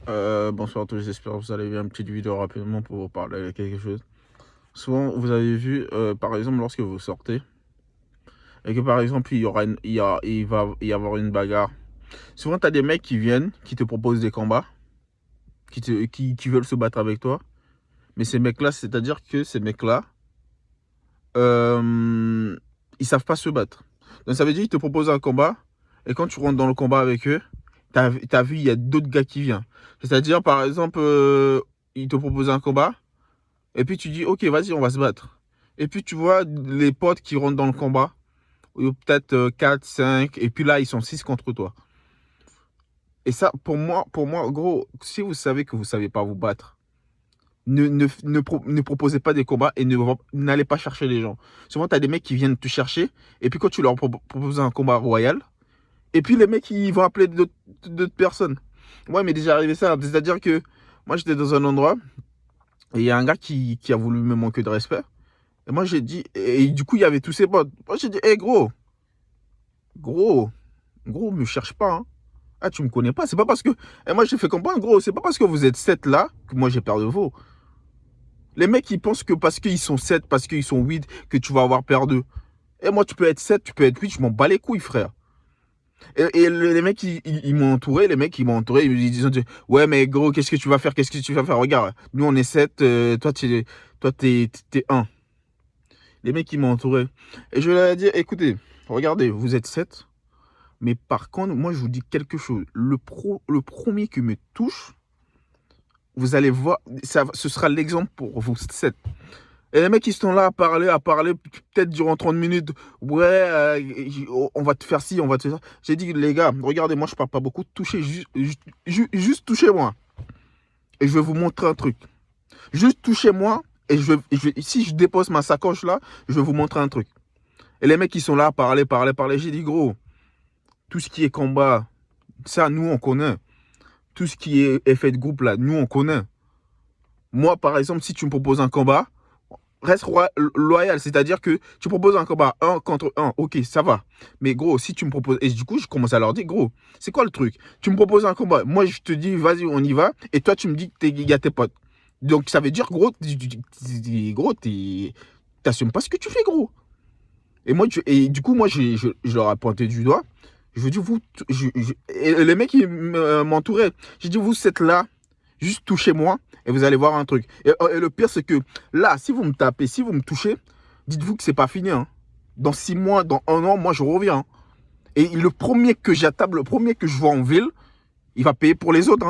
Bonsoir à tous, j'espère que vous allez bien. Une petite vidéo rapidement pour vous parler de quelque chose. Souvent, vous avez vu, par exemple, lorsque vous sortez, et que par exemple, il y avoir une bagarre. Souvent, tu as des mecs qui viennent, qui te proposent des combats, qui veulent se battre avec toi. Mais ces mecs-là, c'est-à-dire que ces mecs-là, ils savent pas se battre. Donc ça veut dire qu'ils te proposent un combat, et quand tu rentres dans le combat avec eux, t'as vu, il y a d'autres gars qui viennent. C'est-à-dire, par exemple, ils te proposent un combat, et puis tu dis, ok, vas-y, on va se battre. Et puis tu vois les potes qui rentrent dans le combat, ou peut-être 4, 5, et puis là, ils sont 6 contre toi. Et ça, pour moi, gros, si vous savez que vous savez pas vous battre, ne proposez pas des combats et n'allez pas chercher les gens. Souvent, tu as des mecs qui viennent te chercher, et puis quand tu leur proposes un combat royal, et puis les mecs, ils vont appeler d'autres personnes. Ouais, mais déjà arrivé ça. C'est-à-dire que moi, j'étais dans un endroit, et il y a un gars qui a voulu me manquer de respect. Et moi, j'ai dit, et du coup, il y avait tous ses potes. Moi, j'ai dit, hé, gros, me cherche pas, hein. Ah, tu me connais pas, c'est pas parce que. Et moi, j'ai fait comprendre, gros, c'est pas parce que vous êtes 7 là que moi, j'ai peur de vous. Les mecs, ils pensent que parce qu'ils sont 7, parce qu'ils sont 8, que tu vas avoir peur d'eux. Et moi, tu peux être 7, tu peux être 8, je m'en bats les couilles, frère. Et les mecs, ils m'ont entouré, ils me disent, ouais, mais gros, qu'est-ce que tu vas faire, regarde, nous, on est 7, toi, t'es 1. Les mecs, ils m'ont entouré. Et je leur ai dit, écoutez, regardez, vous êtes 7. Mais par contre, moi, je vous dis quelque chose. Le premier qui me touche, vous allez voir, ce sera l'exemple pour vous 7. Et les mecs, ils sont là à parler, peut-être durant 30 minutes. Ouais, on va te faire ci, on va te faire ça. J'ai dit, les gars, regardez, moi, je parle pas beaucoup. Touchez, juste touchez-moi. Et je vais vous montrer un truc. Juste touchez-moi. Et si je dépose ma sacoche là, je vais vous montrer un truc. Et les mecs, ils sont là à parler. J'ai dit, gros, tout ce qui est combat, ça, nous, on connaît. Tout ce qui est effet de groupe, là, nous, on connaît. Moi, par exemple, si tu me proposes un combat, reste loyal. C'est-à-dire que tu proposes un combat 1 contre 1. Ok, ça va. Mais gros, si tu me proposes... Et du coup, je commence à leur dire, gros, c'est quoi le truc? Tu me proposes un combat. Moi, je te dis, vas-y, on y va. Et toi, tu me dis qu'il y a tes potes. Donc, ça veut dire, gros, t'assumes pas ce que tu fais, gros. Et du coup, moi, je leur ai pointé du doigt. Je dis, vous, et les mecs, ils m'entouraient. J'ai dit, vous, êtes là, juste touchez-moi, et vous allez voir un truc. Et le pire, c'est que là, si vous me tapez, si vous me touchez, dites-vous que c'est pas fini, hein. Dans 6 mois, dans 1 an, moi, je reviens, hein. Et le premier que j'attaque, le premier que je vois en ville, il va payer pour les autres, hein.